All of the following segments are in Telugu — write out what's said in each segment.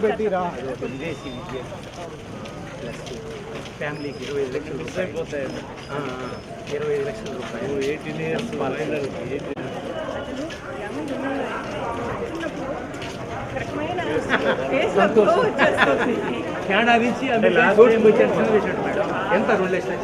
పెట్టిరా విదేశీ విద్య ప్లస్ ఫ్యామిలీకి 25 లక్షల రూపాయలు 25 లక్షల రూపాయలు 18 ఇయర్స్ కెనడా నుంచి మేడం ఎంత 2 లక్షలు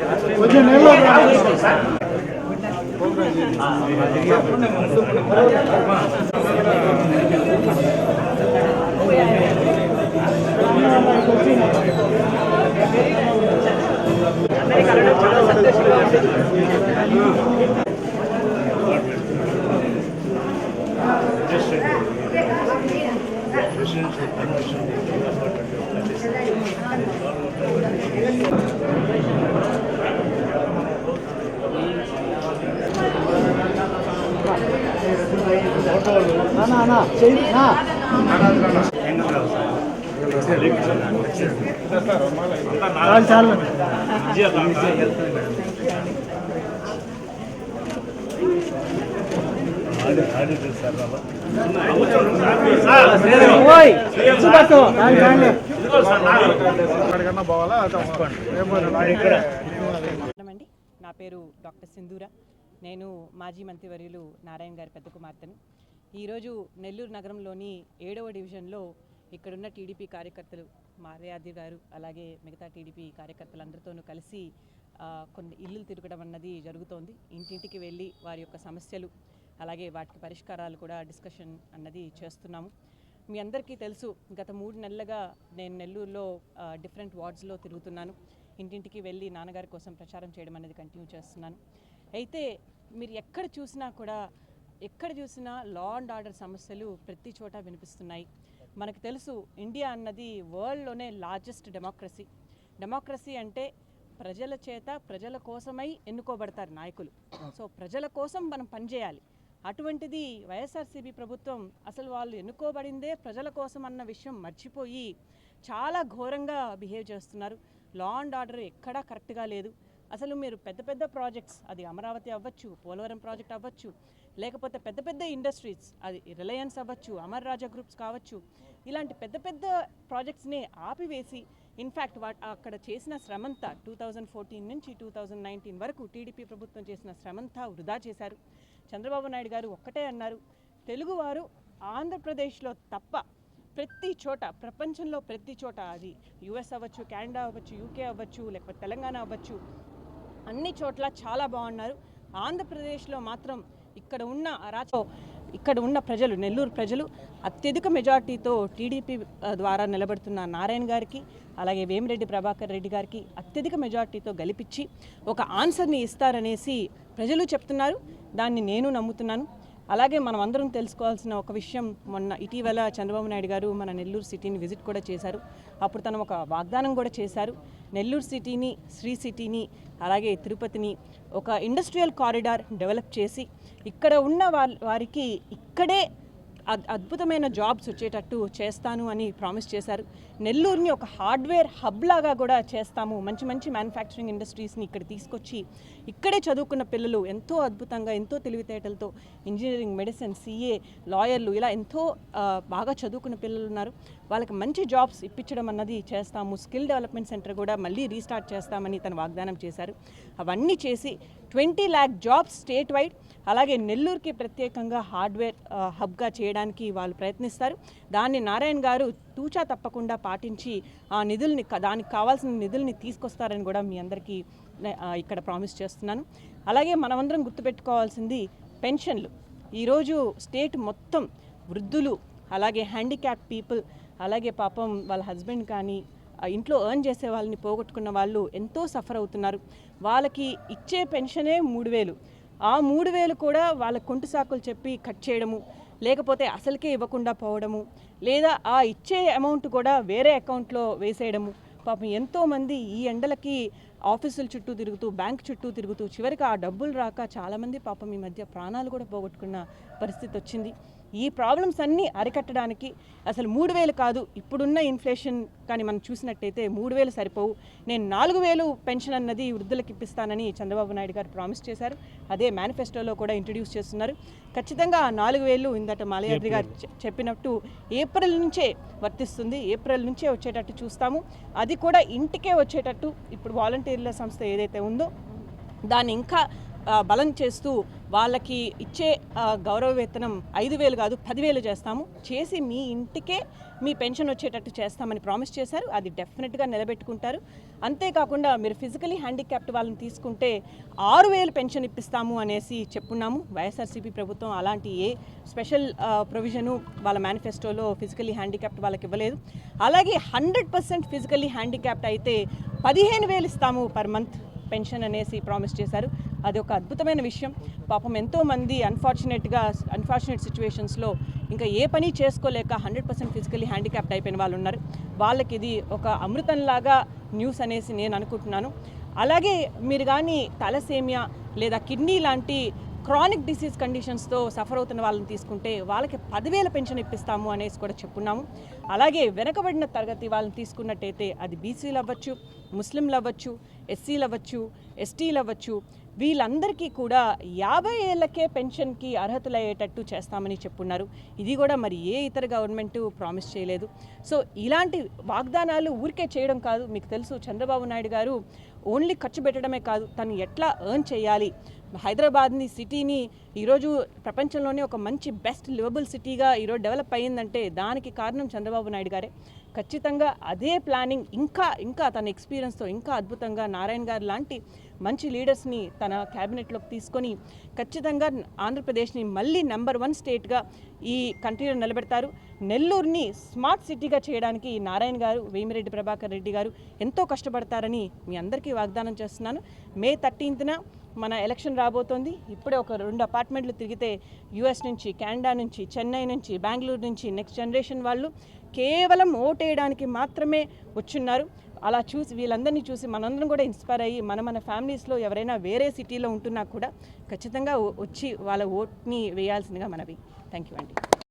నా పేరు డాక్టర్ సింధూర. నేను మాజీ మంత్రివర్యులు నారాయణ గారి పెద్ద కుమార్తెను. ఈరోజు నెల్లూరు నగరంలోని 7వ డివిజన్లో ఇక్కడున్న టీడీపీ కార్యకర్తలు మారయాది గారు అలాగే మిగతా టీడీపీ కార్యకర్తలందరితోనూ కలిసి కొన్ని ఇల్లులు తిరగడం అన్నది జరుగుతోంది. ఇంటింటికి వెళ్ళి వారి యొక్క సమస్యలు అలాగే వాటికి పరిష్కారాలు కూడా డిస్కషన్ అన్నది చేస్తున్నాము. మీ అందరికీ తెలుసు, గత 3 నెలలుగా నేను నెల్లూరులో డిఫరెంట్ వార్డ్స్లో తిరుగుతున్నాను. ఇంటింటికి వెళ్ళి నాన్నగారి కోసం ప్రచారం చేయడం అనేది కంటిన్యూ చేస్తున్నాను. అయితే మీరు ఎక్కడ చూసినా లా అండ్ ఆర్డర్ సమస్యలు ప్రతి చోట వినిపిస్తున్నాయి. మనకు తెలుసు, ఇండియా అన్నది వరల్డ్లోనే లార్జెస్ట్ డెమోక్రసీ అంటే ప్రజల చేత ప్రజల కోసమై ఎన్నుకోబడతారు నాయకులు. సో ప్రజల కోసం మనం పనిచేయాలి. అటువంటిది వైఎస్ఆర్సీపీ ప్రభుత్వం అసలు వాళ్ళు ఎన్నుకోబడిందే ప్రజల కోసం అన్న విషయం మర్చిపోయి చాలా ఘోరంగా బిహేవ్ చేస్తున్నారు. లా అండ్ ఆర్డర్ ఎక్కడా కరెక్ట్గా లేదు. అసలు మీరు పెద్ద ప్రాజెక్ట్స్, అది అమరావతి అవ్వచ్చు, పోలవరం ప్రాజెక్ట్ అవ్వచ్చు, లేకపోతే పెద్ద ఇండస్ట్రీస్, అది రిలయన్స్ అవ్వచ్చు, అమర్ రాజా గ్రూప్స్ కావచ్చు, ఇలాంటి పెద్ద ప్రాజెక్ట్స్ని ఆపివేసి ఇన్ఫ్యాక్ట్ అక్కడ చేసిన శ్రమంతా 2014 నుంచి 2019 వరకు టీడీపీ ప్రభుత్వం చేసిన శ్రమంతా వృధా చేశారు. చంద్రబాబు నాయుడు గారు ఒక్కటే అన్నారు, తెలుగువారు ఆంధ్రప్రదేశ్లో తప్ప ప్రతి చోట, ప్రపంచంలో ప్రతి చోట, అది యుఎస్ అవ్వచ్చు, కెనడా అవ్వచ్చు, యూకే అవ్వచ్చు, లేకపోతే తెలంగాణ అవ్వచ్చు, అన్ని చోట్ల చాలా బాగున్నారు. ఆంధ్రప్రదేశ్లో మాత్రం ఇక్కడ ఉన్న ప్రజలు, నెల్లూరు ప్రజలు అత్యధిక మెజార్టీతో టీడీపీ ద్వారా నిలబడుతున్న నారాయణ గారికి అలాగే వేమిరెడ్డి ప్రభాకర్ రెడ్డి గారికి అత్యధిక మెజార్టీతో గెలిపించి ఒక ఆన్సర్ని ఇస్తారనేసి ప్రజలు చెప్తున్నారు. దాన్ని నేను నమ్ముతున్నాను. అలాగే మనం అందరం తెలుసుకోవాల్సిన ఒక విషయం, మొన్న ఇటీవల చంద్రబాబు నాయుడు గారు మన నెల్లూరు సిటీని విజిట్ కూడా చేశారు. అప్పుడు తను ఒక వాగ్దానం కూడా చేశారు. నెల్లూరు సిటీని, శ్రీ సిటీని, అలాగే తిరుపతిని ఒక ఇండస్ట్రియల్ కారిడార్ డెవలప్ చేసి ఇక్కడ ఉన్న వారికి ఇక్కడే అద్భుతమైన జాబ్స్ వచ్చేటట్టు చేస్తాను అని ప్రామిస్ చేశారు. నెల్లూరుని ఒక హార్డ్వేర్ హబ్ లాగా కూడా చేస్తాము, మంచి మ్యానుఫ్యాక్చరింగ్ ఇండస్ట్రీస్ని ఇక్కడ తీసుకొచ్చి ఇక్కడే చదువుకున్న పిల్లలు ఎంతో అద్భుతంగా, ఎంతో తెలివితేటలతో ఇంజనీరింగ్, మెడిసిన్, సిఏ, లాయర్లు, ఇలా ఎంతో బాగా చదువుకున్న పిల్లలు ఉన్నారు. వాళ్ళకి మంచి జాబ్స్ ఇప్పించడం అన్నది చేస్తాము. స్కిల్ డెవలప్మెంట్ సెంటర్ కూడా మళ్ళీ రీస్టార్ట్ చేస్తామని తను వాగ్దానం చేశారు. అవన్నీ చేసి 20 lakh జాబ్స్ స్టేట్ వైడ్, అలాగే నెల్లూరుకి ప్రత్యేకంగా హార్డ్వేర్ హబ్గా చేయడానికి వాళ్ళు ప్రయత్నిస్తారు. దాన్ని నారాయణ గారు తూచా తప్పకుండా పాటించి ఆ నిధుల్ని, దానికి కావాల్సిన నిధుల్ని తీసుకొస్తారని కూడా మీ అందరికీ ఇక్కడ ప్రామిస్ చేస్తున్నాను. అలాగే మనమందరం గుర్తుపెట్టుకోవాల్సింది పెన్షన్లు. ఈరోజు స్టేట్ మొత్తం వృద్ధులు, అలాగే హ్యాండిక్యాప్ పీపుల్, అలాగే పాపం వాళ్ళ హస్బెండ్ కానీ ఇంట్లో ఎర్న్ చేసే వాళ్ళని పోగొట్టుకున్న వాళ్ళు ఎంతో సఫర్ అవుతున్నారు. వాళ్ళకి ఇచ్చే పెన్షనే 3,000. ఆ 3,000 కూడా వాళ్ళ కొంటు సాకులు చెప్పి కట్ చేయడము, లేకపోతే అసలుకే ఇవ్వకుండా పోవడము, లేదా ఆ ఇచ్చే అమౌంట్ కూడా వేరే అకౌంట్లో వేసేయడము. పాపం ఎంతోమంది ఈ ఎండలకి ఆఫీసుల చుట్టూ తిరుగుతూ, బ్యాంక్ చుట్టూ తిరుగుతూ చివరికి ఆ డబ్బులు రాక చాలామంది పాపం ఈ మధ్య ప్రాణాలు కూడా పోగొట్టుకున్న పరిస్థితి వచ్చింది. ఈ ప్రాబ్లమ్స్ అన్నీ అరికట్టడానికి అసలు 3,000 కాదు, ఇప్పుడున్న ఇన్ఫ్లేషన్ కానీ మనం చూసినట్టయితే 3,000 సరిపోవు. నేను 4,000 పెన్షన్ అన్నది వృద్ధులకు ఇప్పిస్తానని చంద్రబాబు నాయుడు గారు ప్రామిస్ చేశారు. అదే మేనిఫెస్టోలో కూడా ఇంట్రడ్యూస్ చేస్తున్నారు. ఖచ్చితంగా 4,000 ఇందట మాలయాద్రి గారు చెప్పినట్టు ఏప్రిల్ నుంచే వర్తిస్తుంది. ఏప్రిల్ నుంచే వచ్చేటట్టు చూస్తాము. అది కూడా ఇంటికే వచ్చేటట్టు ఇప్పుడు వాలంటీర్ల సంస్థ ఏదైతే ఉందో దాన్ని ఇంకా బలం చేస్తూ వాళ్ళకి ఇచ్చే గౌరవ వేతనం 5,000 కాదు 10,000 చేస్తాము, చేసి మీ ఇంటికే మీ పెన్షన్ వచ్చేటట్టు చేస్తామని ప్రామిస్ చేశారు. అది డెఫినెట్గా నిలబెట్టుకుంటారు. అంతేకాకుండా మీరు ఫిజికలీ హ్యాండిక్యాప్డ్ వాళ్ళని తీసుకుంటే 6,000 పెన్షన్ ఇప్పిస్తాము అనేసి చెప్పున్నాము. వైఎస్ఆర్సీపీ ప్రభుత్వం అలాంటి ఏ స్పెషల్ ప్రొవిజను వాళ్ళ మేనిఫెస్టోలో ఫిజికలీ హ్యాండిక్యాప్డ్ వాళ్ళకి ఇవ్వలేదు. అలాగే 100% ఫిజికలీ హ్యాండిక్యాప్డ్ అయితే 15,000 ఇస్తాము పర్ మంత్ పెన్షన్ అనేసి ప్రామిస్ చేశారు. అది ఒక అద్భుతమైన విషయం. పాపం ఎంతోమంది అన్ఫార్చునేట్ సిచ్యువేషన్స్లో ఇంకా ఏ పని చేసుకోలేక 100% ఫిజికలీ హ్యాండిక్యాప్డ్ అయిపోయిన వాళ్ళు ఉన్నారు. వాళ్ళకి ఇది ఒక అమృతంలాగా న్యూస్ అనేసి నేను అనుకుంటున్నాను. అలాగే మీరు కానీ తలసేమియా లేదా కిడ్నీ లాంటి క్రానిక్ డిసీజ్ కండిషన్స్తో సఫర్ అవుతున్న వాళ్ళని తీసుకుంటే వాళ్ళకి 10,000 పెన్షన్ ఇప్పిస్తాము అనేసి కూడా చెప్పున్నాము. అలాగే వెనకబడిన తరగతి వాళ్ళని తీసుకున్నట్టయితే అది బీసీలు అవ్వచ్చు, ముస్లింలు అవ్వచ్చు, ఎస్సీలు అవ్వచ్చు, ఎస్టీలు అవ్వచ్చు, వీళ్ళందరికీ కూడా 50 ఏళ్లకే పెన్షన్కి అర్హతలయ్యేటట్టు చేస్తామని చెప్పున్నారు. ఇది కూడా మరి ఏ ఇతర గవర్నమెంట్ ప్రామిస్ చేయలేదు. సో ఇలాంటి వాగ్దానాలు ఊరికే చేయడం కాదు. మీకు తెలుసు చంద్రబాబు నాయుడు గారు ఓన్లీ ఖర్చు పెట్టడమే కాదు, తను ఎట్లా ఎర్న్ చేయాలి, హైదరాబాద్ని సిటీని ఈరోజు ప్రపంచంలోనే ఒక మంచి బెస్ట్ లివబుల్ సిటీగా ఈరోజు డెవలప్ అయ్యిందంటే దానికి కారణం చంద్రబాబు నాయుడు గారే. ఖచ్చితంగా అదే ప్లానింగ్ ఇంకా తన ఎక్స్పీరియన్స్తో ఇంకా అద్భుతంగా నారాయణ గారు లాంటి మంచి లీడర్స్ని తన క్యాబినెట్లోకి తీసుకొని ఖచ్చితంగా ఆంధ్రప్రదేశ్ని మళ్ళీ నెంబర్ 1 స్టేట్గా ఈ కంట్రీలో నిలబెడతారు. నెల్లూరుని స్మార్ట్ సిటీగా చేయడానికి నారాయణ గారు, వేమిరెడ్డి ప్రభాకర్ రెడ్డి గారు ఎంతో కష్టపడతారని మీ అందరికీ వాగ్దానం చేస్తున్నాను. మే 13న మన ఎలక్షన్ రాబోతోంది. ఇప్పుడే ఒక 2 అపార్ట్మెంట్లు తిరిగితే యుఎస్ నుంచి, కెనడా నుంచి, చెన్నై నుంచి, బెంగళూరు నుంచి నెక్స్ట్ జనరేషన్ వాళ్ళు కేవలం ఓటేయడానికి మాత్రమే వచ్చున్నారు. అలా చూసి వీళ్ళందరినీ చూసి మనందరం కూడా ఇన్స్పైర్ అయ్యి మన ఫ్యామిలీస్లో ఎవరైనా వేరే సిటీలో ఉంటున్నా కూడా ఖచ్చితంగా వచ్చి వాళ్ళ ఓట్ని వేయాల్సిందిగా మనవి. థ్యాంక్ యూ అండి.